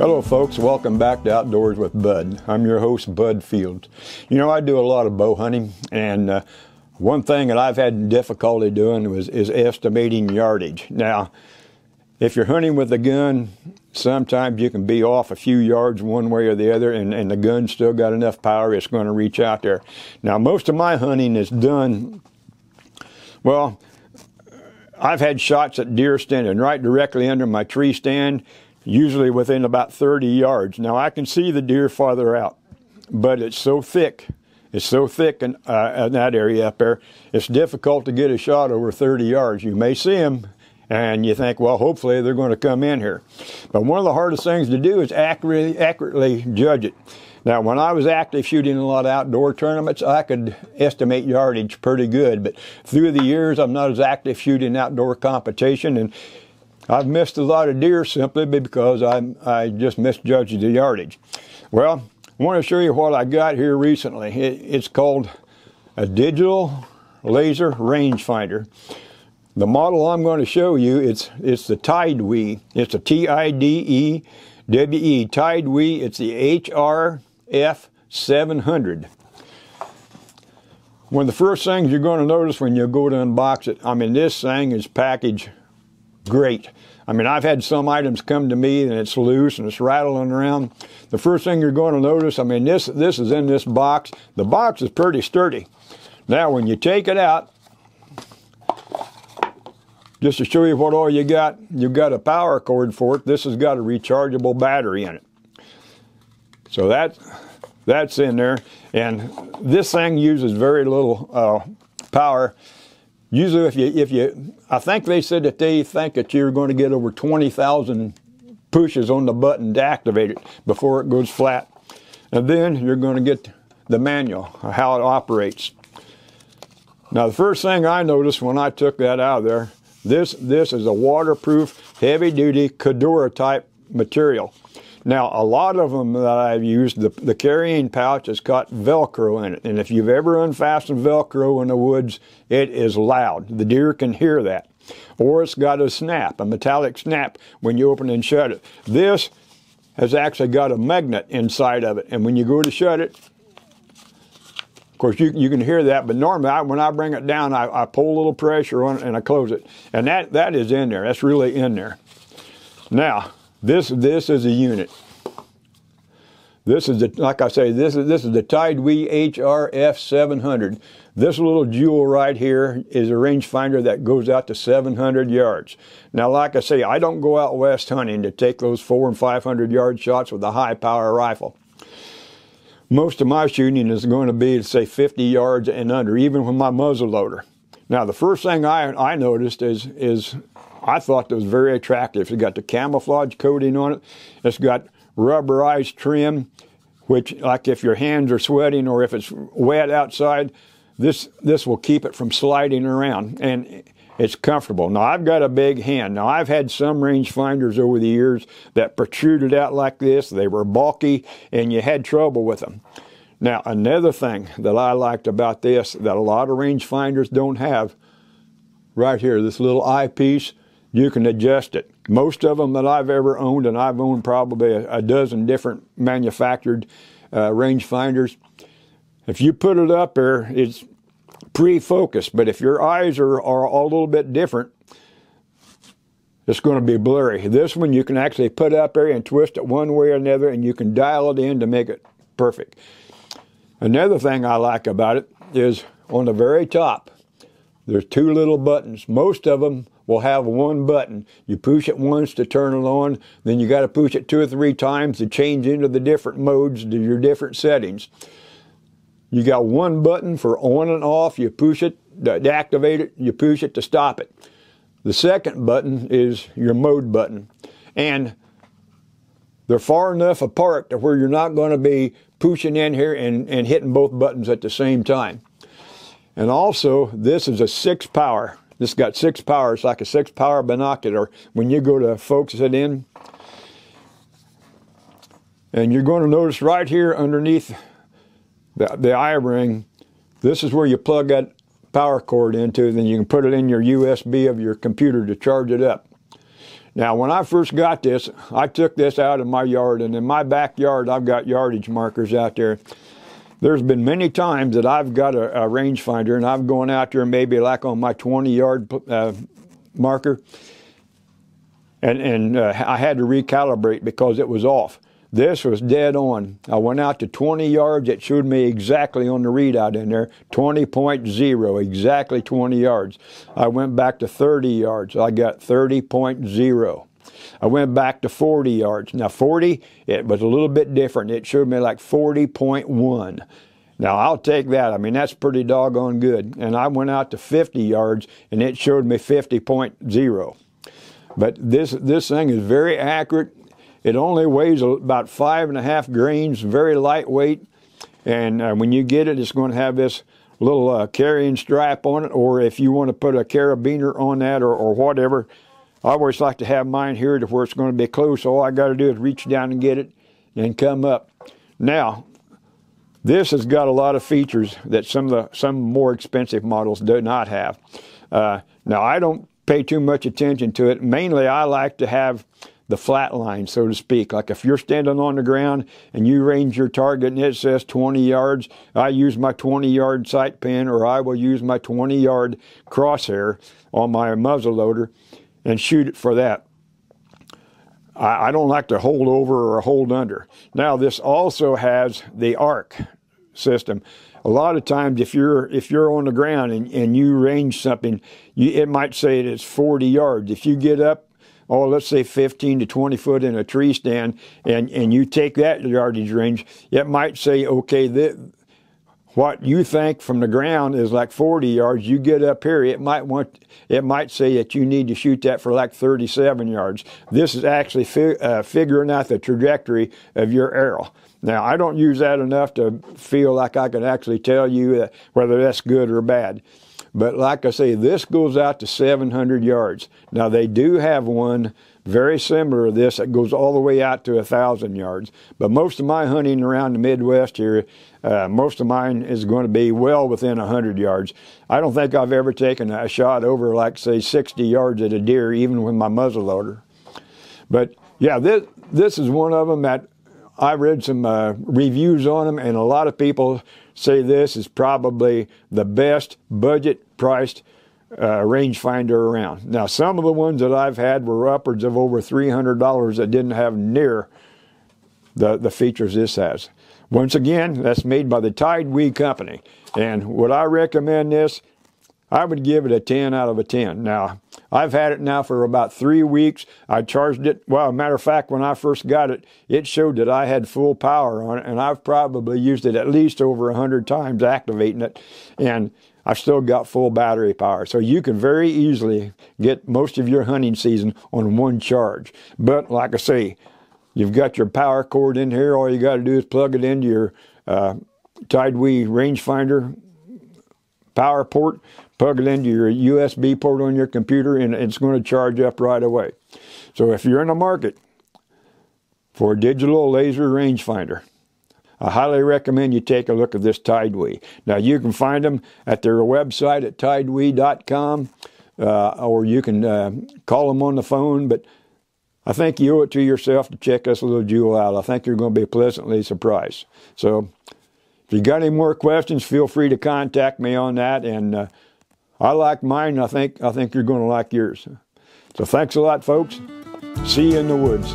Hello folks, welcome back to Outdoors with Bud. I'm your host, Bud Fields. You know, I do a lot of bow hunting, and one thing that I've had difficulty doing is estimating yardage. Now, if you're hunting with a gun, sometimes you can be off a few yards one way or the other, and the gun's still got enough power, it's going to reach out there. Now, most of my hunting is done, well, I've had shots at deer standing right directly under my tree stand, usually within about 30 yards. Now, I can see the deer farther out, but it's so thick. It's so thick in that area up there, it's difficult to get a shot over 30 yards. You may see them, and you think, well, hopefully they're going to come in here. But one of the hardest things to do is accurately judge it. Now, when I was active shooting a lot of outdoor tournaments, I could estimate yardage pretty good. But through the years, I'm not as active shooting outdoor competition, and I've missed a lot of deer simply because I just misjudged the yardage. Well, I want to show you what I got here recently. It's called a Digital Laser Rangefinder. The model I'm going to show you, it's the Tidewe. It's a Tidewe, Tidewe. It's the HRF 700. One of the first things you're going to notice when you go to unbox it, I mean, this thing is packaged great. I mean, I've had some items come to me and it's loose and it's rattling around. The first thing you're going to notice, I mean, this is in this box. The box is pretty sturdy. Now, when you take it out, just to show you what all you got, you've got a power cord for it. This has got a rechargeable battery in it. So that's in there. And this thing uses very little power. Usually if you, I think they said that they think that you're going to get over 20,000 pushes on the button to activate it before it goes flat. And then you're going to get the manual, how it operates. Now, the first thing I noticed when I took that out of there, this is a waterproof, heavy-duty Kedora type material. Now, a lot of them that I've used, the carrying pouch has got Velcro in it. And if you've ever unfastened Velcro in the woods, it is loud. The deer can hear that. Or it's got a snap, a metallic snap when you open and shut it. This has actually got a magnet inside of it. And when you go to shut it, of course, you can hear that. But normally, when I bring it down, I pull a little pressure on it and I close it. And that is in there. That's really in there. Now, This is a unit. This is like I say, this is the Tidewe HRF 700. This little jewel right here is a rangefinder that goes out to 700 yards. Now, like I say, I don't go out west hunting to take those 400 and 500 yard shots with a high power rifle. Most of my shooting is going to be, say, 50 yards and under, even with my muzzle loader. Now, the first thing I noticed is I thought that was very attractive. It's got the camouflage coating on it. It's got rubberized trim, which, like if your hands are sweating or if it's wet outside, this will keep it from sliding around, and it's comfortable. Now, I've got a big hand. Now, I've had some rangefinders over the years that protruded out like this. They were bulky, and you had trouble with them. Now, another thing that I liked about this that a lot of rangefinders don't have, right here, this little eyepiece, you can adjust it. Most of them that I've ever owned, and I've owned probably a dozen different manufactured rangefinders, if you put it up there, it's pre-focused. But if your eyes are a little bit different, it's going to be blurry. This one you can actually put up there and twist it one way or another, and you can dial it in to make it perfect. Another thing I like about it is on the very top, there's two little buttons. Most of them will have one button. You push it once to turn it on, then you got to push it 2 or 3 times to change into the different modes, to your different settings. You got one button for on and off. You push it to activate it, you push it to stop it. The second button is your mode button. And they're far enough apart to where you're not going to be pushing in here and hitting both buttons at the same time. And also, this is a 6 power. This got 6 power. It's like a 6 power binocular when you go to focus it in. And you're going to notice right here underneath the eye ring, this is where you plug that power cord into, then you can put it in your USB of your computer to charge it up. Now, when I first got this, I took this out of my yard, and in my backyard, I've got yardage markers out there. There's been many times that I've got a rangefinder, and I'm going out there maybe like on my 20-yard marker, and I had to recalibrate because it was off. This was dead on. I went out to 20 yards. It showed me exactly on the readout in there, 20.0, exactly 20 yards. I went back to 30 yards. I got 30.0. I went back to 40 yards. Now 40, it was a little bit different. It showed me like 40.1. Now I'll take that. I mean, that's pretty doggone good. And I went out to 50 yards, and it showed me 50.0. But this thing is very accurate. It only weighs about 5.5 grains, very lightweight. And when you get it, it's going to have this little carrying strap on it, or if you want to put a carabiner on that or whatever. I always like to have mine here to where it's going to be close. All I got to do is reach down and get it and come up. Now, this has got a lot of features that some more expensive models do not have. Now, I don't pay too much attention to it. Mainly, I like to have the flat line, so to speak. Like if you're standing on the ground and you range your target and it says 20 yards, I use my 20-yard sight pin, or I will use my 20-yard crosshair on my muzzle loader and shoot it for that. I don't like to hold over or hold under. Now, this also has the arc system. A lot of times, if you're on the ground and you range something, it might say it's 40 yards. If you get up, let's say 15 to 20 foot in a tree stand, and you take that yardage range, it might say, okay, what you think from the ground is like 40 yards. You get up here, it might say that you need to shoot that for like 37 yards. This is actually figuring out the trajectory of your arrow. Now, I don't use that enough to feel like I can actually tell you whether that's good or bad. But like I say, this goes out to 700 yards. Now, they do have one very similar to this that goes all the way out to 1,000 yards. But most of my hunting around the Midwest here, most of mine is going to be well within 100 yards. I don't think I've ever taken a shot over, like, say, 60 yards at a deer, even with my muzzleloader. But, yeah, this is one of them that I read some reviews on them, and a lot of people say this is probably the best budget-priced rangefinder around. Now, some of the ones that I've had were upwards of over $300 that didn't have near the features this has. Once again, that's made by the Tidewe company. And would I recommend this? I would give it a 10 out of a 10. Now, I've had it now for about 3 weeks. I charged it. Well, as a matter of fact, when I first got it, it showed that I had full power on it, and I've probably used it at least over 100 times activating it, and I've still got full battery power. So you can very easily get most of your hunting season on one charge. But like I say, you've got your power cord in here. All you got to do is plug it into your Tidewe rangefinder power port, plug it into your USB port on your computer, and it's going to charge up right away. So if you're in the market for a digital laser rangefinder, I highly recommend you take a look at this Tidewe. Now, you can find them at their website at tidewe.com, or you can call them on the phone, but I think you owe it to yourself to check this little jewel out. I think you're going to be pleasantly surprised. So if you got any more questions, feel free to contact me on that. And I like mine. I think you're going to like yours. So thanks a lot, folks. See you in the woods.